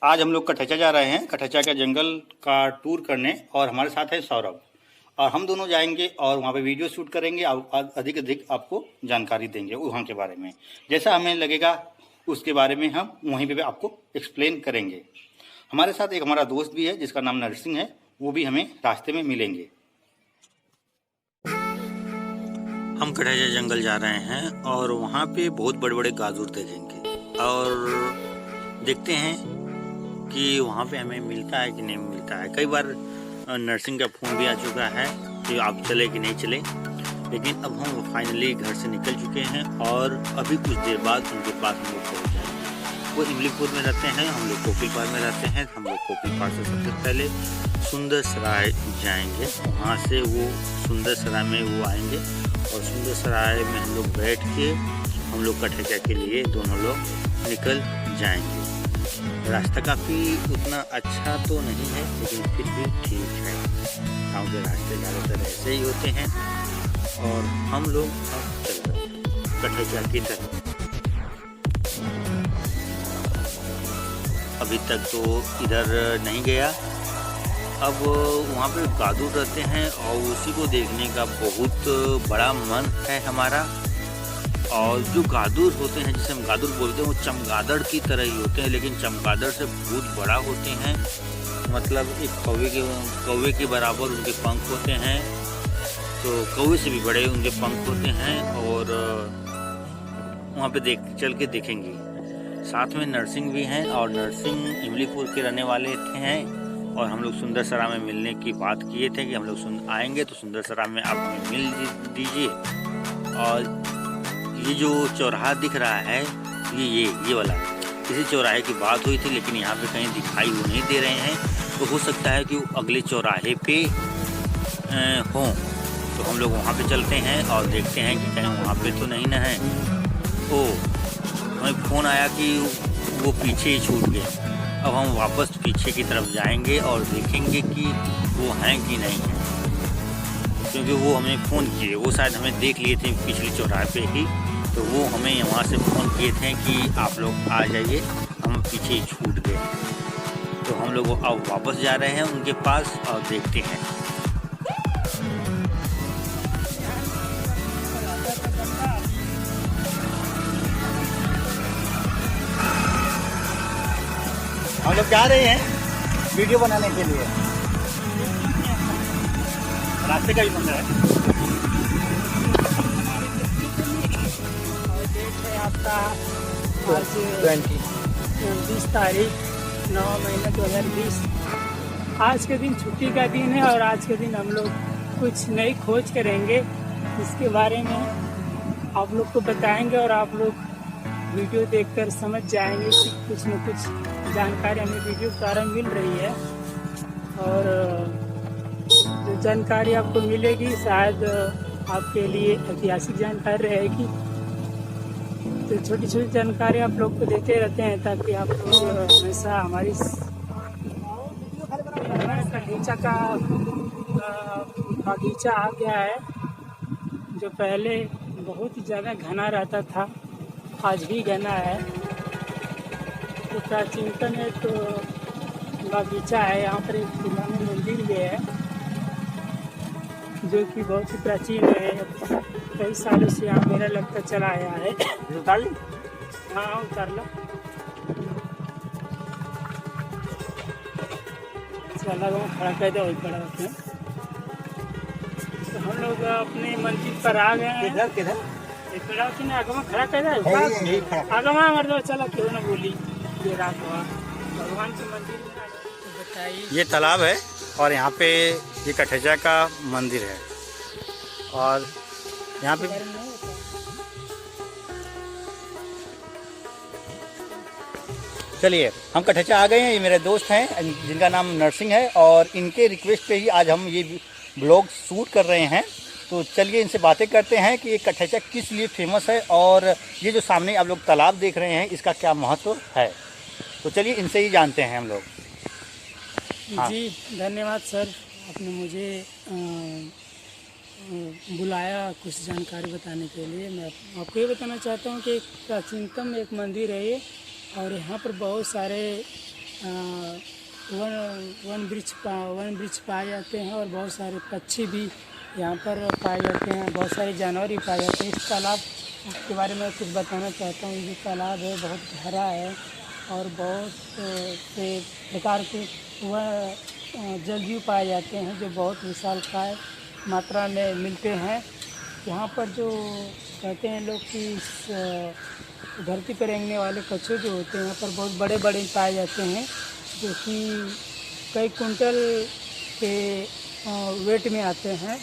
आज हम लोग कठैचा जा रहे हैं, कठैचा के जंगल का टूर करने, और हमारे साथ है सौरभ। और हम दोनों जाएंगे और वहाँ पे वीडियो शूट करेंगे और अधिक आपको जानकारी देंगे वहाँ के बारे में। जैसा हमें लगेगा उसके बारे में हम वहीं पे आपको एक्सप्लेन करेंगे। हमारे साथ एक हमारा दोस्त भी है जिसका नाम नरसिंह है, वो भी हमें रास्ते में मिलेंगे। हम कठैचा जंगल जा रहे हैं और वहाँ पे बहुत बड़े बड़े गाजर देखेंगे और देखते हैं कि वहाँ पे हमें मिलता है कि नहीं मिलता है। कई बार नर्सिंग का फ़ोन भी आ चुका है कि आप चले कि नहीं चले, लेकिन अब हम फाइनली घर से निकल चुके हैं और अभी कुछ देर बाद उनके पास हम लोग पहुँच जाएंगे। वो इमलीपुर में रहते हैं, हम लोग कोकिलपार में रहते हैं। हम लोग कोकिलपार से सबसे पहले सुंदर सराय जाएंगे, वहाँ से वो सुंदर सराय में वो आएंगे और सुंदर सराय में हम लोग बैठ के हम लोग कठैचा के लिए दोनों लोग निकल जाएंगे। रास्ता काफ़ी उतना अच्छा तो नहीं है, लेकिन फिर भी ठीक है। गाँव के रास्ते ज़्यादातर ऐसे ही होते हैं और हम लोग अब चल रहे हैं कठैचा की तरफ। अभी तक तो इधर नहीं गया। अब वहाँ पे गादू रहते हैं और उसी को देखने का बहुत बड़ा मन है हमारा। और जो गादुर होते हैं, जिसे हम गादुर बोलते हैं, वो चमगादड़ की तरह ही होते हैं, लेकिन चमगादड़ से बहुत बड़ा होते हैं। मतलब एक कौवे के बराबर उनके पंख होते हैं, तो कौवे से भी बड़े उनके पंख होते हैं। और वहाँ पे चल के देखेंगे। साथ में नरसिंह भी हैं और नरसिंह इमलीपुर के रहने वाले हैं। और हम लोग सुंदर सरा में मिलने की बात किए थे कि हम लोग आएंगे तो सुंदर सरा में आप हमें मिल दीजिए। और ये जो चौराहा दिख रहा है ये वाला, इसी चौराहे की बात हुई थी, लेकिन यहाँ पे कहीं दिखाई वो नहीं दे रहे हैं। तो हो सकता है कि वो अगले चौराहे पे हों। तो हम लोग वहाँ पे चलते हैं और देखते हैं कि कहीं वहाँ पे तो नहीं ना है। हमें फ़ोन आया कि वो पीछे ही छूट गए। अब हम वापस पीछे की तरफ जाएंगे और देखेंगे कि वो हैं कि नहीं हैं, क्योंकि वो हमें फ़ोन किए, वो शायद हमें देख लिए थे पिछले चौराहे पे ही। तो वो हमें वहाँ से फ़ोन किए थे कि आप लोग आ जाइए, हम पीछे ही छूट गए। तो हम लोग अब वापस जा रहे हैं उनके पास और देखते हैं। हम लोग जा रहे हैं वीडियो बनाने के लिए। रास्ते का भी बंद है। आपका आज 20 तारीख 9 महीना 2020। आज के दिन छुट्टी का दिन है और आज के दिन हम लोग कुछ नई खोज करेंगे, इसके बारे में आप लोग को बताएंगे और आप लोग वीडियो देखकर समझ जाएंगे कि कुछ न कुछ जानकारी हमें वीडियो के द्वारा मिल रही है। और जो जानकारी आपको मिलेगी शायद आपके लिए ऐतिहासिक जानकारी रहेगी। तो छोटी छोटी जानकारी आप लोग को देते रहते हैं ताकि आप लोग हमेशा हमारी कठैचा का बगीचा आ गया है, जो पहले बहुत ही ज़्यादा घना रहता था, आज भी घना है। तो प्राचीनतम एक बगीचा है। यहाँ पर एक पुराना मंदिर भी है जो कि बहुत ही प्राचीन है। कई सालों से यहाँ मेरा लगता चला आया है। उतार ली? हाँ उतार लो। चला खड़ा कर दो, बड़ा रखते हैं। तो हम लोग अपने मंदिर पर आ गए हैं। किधर खड़ा कि आगमा खड़ा कर दे, आगमा मर दो। चला क्यों ना बोली, ये रात हुआ भगवान के मंदिर में बताइए। ये तालाब है और यहाँ पे ये कठैचा का मंदिर है। और यहाँ पे चलिए हम कठैचा आ गए हैं। ये मेरे दोस्त हैं जिनका नाम नरसिंह है और इनके रिक्वेस्ट पे ही आज हम ये ब्लॉग शूट कर रहे हैं। तो चलिए इनसे बातें करते हैं कि ये कठैचा किस लिए फेमस है और ये जो सामने आप लोग तालाब देख रहे हैं इसका क्या महत्व है। तो चलिए इनसे ही जानते हैं हम लोग। हाँ। जी धन्यवाद सर, आपने मुझे बुलाया कुछ जानकारी बताने के लिए। मैं आपको ये बताना चाहता हूँ कि प्राचीनतम एक मंदिर है ये, और यहाँ पर बहुत सारे वन वृक्ष पाए जाते हैं और बहुत सारे पक्षी भी यहाँ पर पाए जाते हैं, बहुत सारे जानवर भी पाए जाते हैं। इस तालाब के बारे में कुछ बताना चाहता हूँ। ये तालाब है बहुत गहरा है और बहुत से प्रकार के वह जलजीव पाए जाते हैं जो बहुत विशालकाय मात्रा में मिलते हैं। यहाँ पर जो कहते हैं लोग कि इस धरती पर रेंगने वाले कछुए जो होते हैं यहाँ पर बहुत बड़े बड़े पाए जाते हैं, जो कि कई कुंटल के वेट में आते हैं।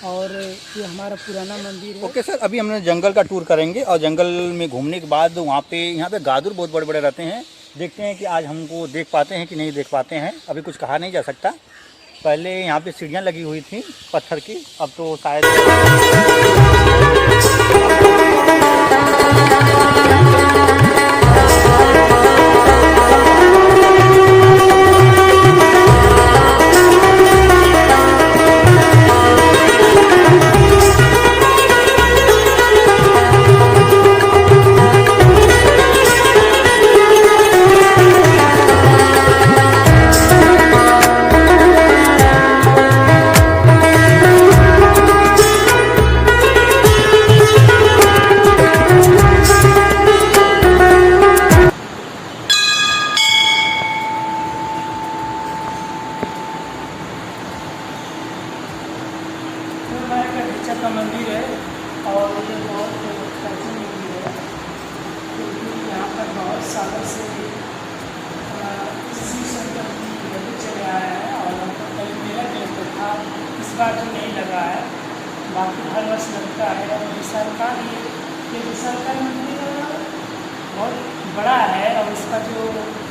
और ये हमारा पुराना मंदिर है। ओके सर, अभी हमने जंगल का टूर करेंगे और जंगल में घूमने के बाद यहाँ पे गादुर बहुत बड़े बड़े रहते हैं। देखते हैं कि आज हमको देख पाते हैं कि नहीं देख पाते हैं, अभी कुछ कहा नहीं जा सकता। पहले यहाँ पे सीढ़ियाँ लगी हुई थी पत्थर की, अब तो शायद का मंदिर है और ये बहुत प्राचीन मंदिर है, क्योंकि यहाँ पर बहुत सालों से शिव शंकर की नदी चले आया है और कई मेला लगता था। इस बार तो नहीं लगा है, बाकी हर वर्ष लगता है। और ये विशालकाय मंदिर बहुत बड़ा है और इसका जो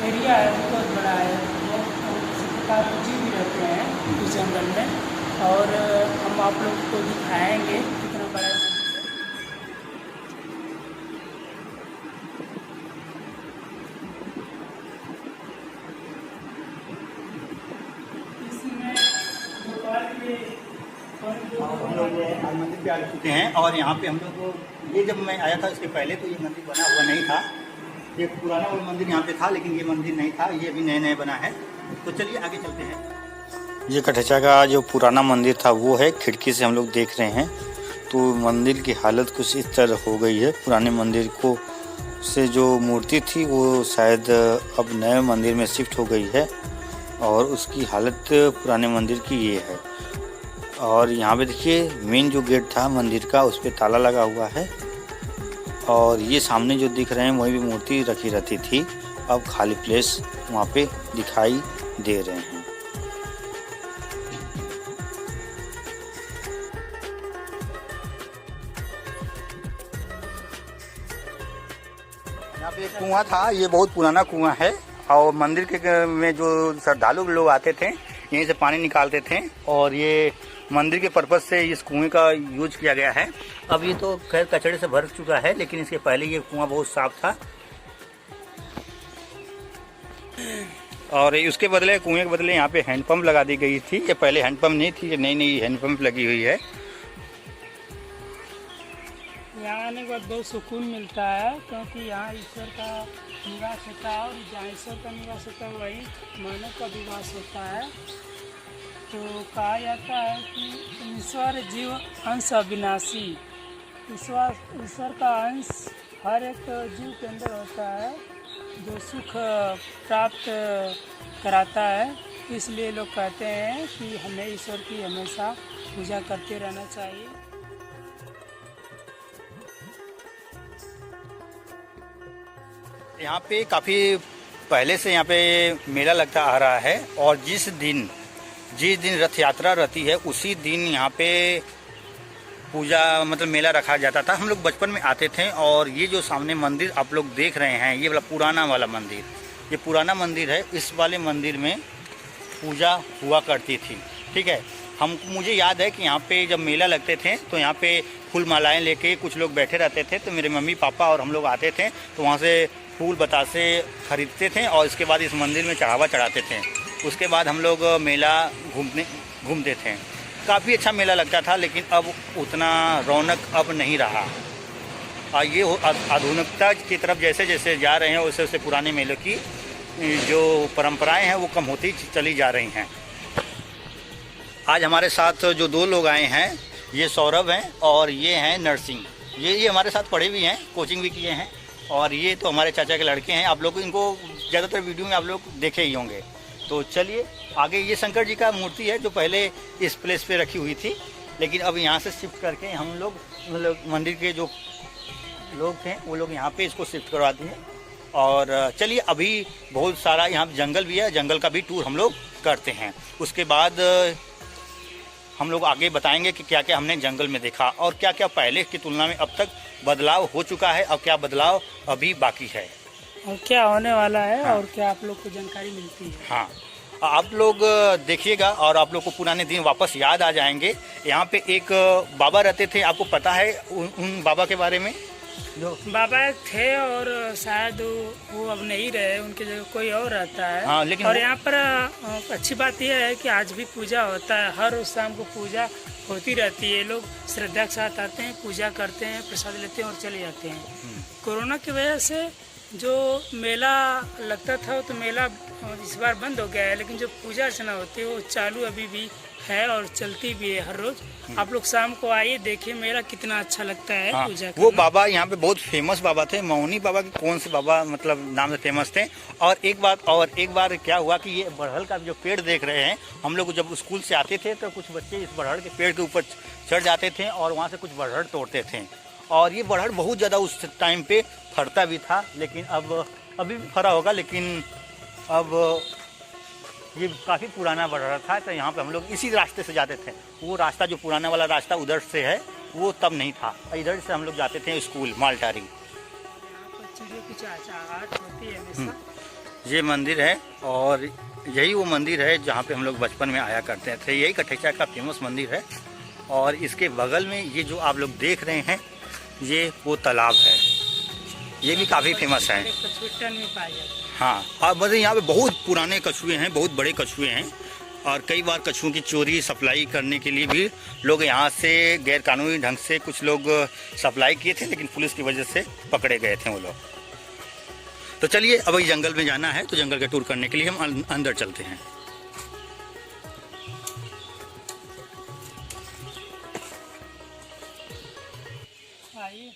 एरिया है वो बहुत बड़ा है। इसी प्रकार जीव भी रहते हैं इस जंगल में और हम आप लोग को दिखाएंगे कितना बड़ा है। इसमें हम लोग मंदिर पे आ चुके हैं और यहाँ पे हम लोग ये जब मैं आया था इसके पहले तो ये मंदिर बना हुआ नहीं था। ये पुराना वो मंदिर यहाँ पे था, लेकिन ये मंदिर नहीं था, ये अभी नए नए बना है। तो चलिए आगे चलते हैं। ये कटहचा का जो पुराना मंदिर था वो है, खिड़की से हम लोग देख रहे हैं तो मंदिर की हालत कुछ इस तरह हो गई है। पुराने मंदिर को से जो मूर्ति थी वो शायद अब नए मंदिर में शिफ्ट हो गई है और उसकी हालत पुराने मंदिर की ये है। और यहाँ पे देखिए मेन जो गेट था मंदिर का उस पर ताला लगा हुआ है और ये सामने जो दिख रहे हैं वहीं भी मूर्ति रखी रहती थी, अब खाली प्लेस वहाँ पे दिखाई दे रहे हैं। यहाँ पे एक कुआं था, ये बहुत पुराना कुआं है और मंदिर के में जो श्रद्धालु लोग आते थे यहीं से पानी निकालते थे और ये मंदिर के पर्पज से इस कुएं का यूज किया गया है। अब ये तो खैर कचड़े से भर चुका है, लेकिन इसके पहले ये कुआं बहुत साफ था और उसके बदले कुएं के बदले यहाँ पे हैंडपंप लगा दी गई थी। ये पहले हैंडपंप नहीं थी, ये नई हैंडपंप लगी हुई है। यहाँ आने के बाद बहुत सुकून मिलता है, क्योंकि यहाँ ईश्वर का निवास होता है और जहाँ ईश्वर का निवास होता है वही मानव का विवास होता है। तो कहा जाता है कि ईश्वर जीव अंश अविनाशी। ईश्वर का अंश हर एक जीव के अंदर होता है जो सुख प्राप्त कराता है। इसलिए लोग कहते हैं कि हमें ईश्वर की हमेशा पूजा करते रहना चाहिए। यहाँ पे काफ़ी पहले से यहाँ पे मेला लगता आ रहा है और जिस दिन रथ यात्रा रहती है उसी दिन यहाँ पे पूजा मतलब मेला रखा जाता था। हम लोग बचपन में आते थे और ये जो सामने मंदिर आप लोग देख रहे हैं ये वाला पुराना वाला मंदिर, ये पुराना मंदिर है। इस वाले मंदिर में पूजा हुआ करती थी, ठीक है। मुझे याद है कि यहाँ पे जब मेला लगते थे तो यहाँ पे फूल मालाएं लेके कुछ लोग बैठे रहते थे, तो मेरे मम्मी पापा और हम लोग आते थे तो वहाँ से फूल बतासे खरीदते थे और इसके बाद इस मंदिर में चढ़ावा चढ़ाते थे। उसके बाद हम लोग मेला घूमते थे। काफ़ी अच्छा मेला लगता था, लेकिन अब उतना रौनक अब नहीं रहा। और ये आधुनिकता की तरफ जैसे जैसे जा रहे हैं वैसे वैसे पुराने मेलों की जो परंपराएं हैं वो कम होती चली जा रही हैं। आज हमारे साथ जो दो लोग आए हैं, ये सौरभ हैं और ये हैं नरसिंह। ये हमारे साथ पढ़े भी हैं, कोचिंग भी किए हैं, और ये तो हमारे चाचा के लड़के हैं। आप लोग इनको ज़्यादातर वीडियो में आप लोग देखे ही होंगे। तो चलिए आगे, ये शंकर जी का मूर्ति है जो पहले इस प्लेस पे रखी हुई थी, लेकिन अब यहाँ से शिफ्ट करके हम लोग मतलब मंदिर के जो लोग थे वो लोग यहाँ पे इसको शिफ्ट करवा दिए। और चलिए, अभी बहुत सारा यहाँ जंगल भी है, जंगल का भी टूर हम लोग करते हैं। उसके बाद हम लोग आगे बताएंगे कि क्या क्या हमने जंगल में देखा और क्या क्या पहले की तुलना में अब तक बदलाव हो चुका है और क्या बदलाव अभी बाकी है और क्या होने वाला है। हाँ। और क्या आप लोग को जानकारी मिलती है। हाँ, आप लोग देखिएगा और आप लोग को पुराने दिन वापस याद आ जाएंगे। यहाँ पे एक बाबा रहते थे, आपको पता है उन बाबा के बारे में? जो बाबा थे और शायद वो अब नहीं रहे, उनकी जगह कोई और रहता है। हाँ, लेकिन और यहाँ पर अच्छी बात यह है कि आज भी पूजा होता है, हर उस शाम को पूजा होती रहती है। लोग श्रद्धा के साथ आते हैं, पूजा करते हैं, प्रसाद लेते हैं और चले जाते हैं। कोरोना की वजह से जो मेला लगता था तो मेला इस बार बंद हो गया है, लेकिन जो पूजा अर्चना होती है वो चालू अभी भी है और चलती भी है हर रोज। आप लोग शाम को आइए, देखिए मेला कितना अच्छा लगता है। हाँ, पूजा वो करना। बाबा यहाँ पे बहुत फेमस बाबा थे। मौनी बाबा के कौन से बाबा मतलब नाम से फेमस थे। और एक बार क्या हुआ कि ये बड़हल का जो पेड़ देख रहे हैं, हम लोग जब स्कूल से आते थे तो कुछ बच्चे इस बड़हल के पेड़ के ऊपर चढ़ जाते थे और वहाँ से कुछ बड़हल तोड़ते थे। और ये बड़हल बहुत ज़्यादा उस टाइम पे फरता भी था, लेकिन अभी भी फरा होगा, लेकिन अब ये काफ़ी पुराना बड़हल था। तो यहाँ पे हम लोग इसी रास्ते से जाते थे। वो रास्ता जो पुराना वाला रास्ता उधर से है, वो तब नहीं था। इधर से हम लोग जाते थे स्कूल मालटारी। ये मंदिर है और यही वो मंदिर है जहाँ पे हम लोग बचपन में आया करते थे। यही कठैचा का फेमस मंदिर है। और इसके बगल में ये जो आप लोग देख रहे हैं, ये वो तालाब है, ये भी काफ़ी फेमस है। हाँ, और बस यहाँ पे बहुत पुराने कछुए हैं, बहुत बड़े कछुए हैं। और कई बार कछुओं की चोरी सप्लाई करने के लिए भी लोग यहाँ से गैर कानूनी ढंग से कुछ लोग सप्लाई किए थे, लेकिन पुलिस की वजह से पकड़े गए थे वो लोग। तो चलिए, अब ये जंगल में जाना है तो जंगल का टूर करने के लिए हम अंदर चलते हैं। आइए।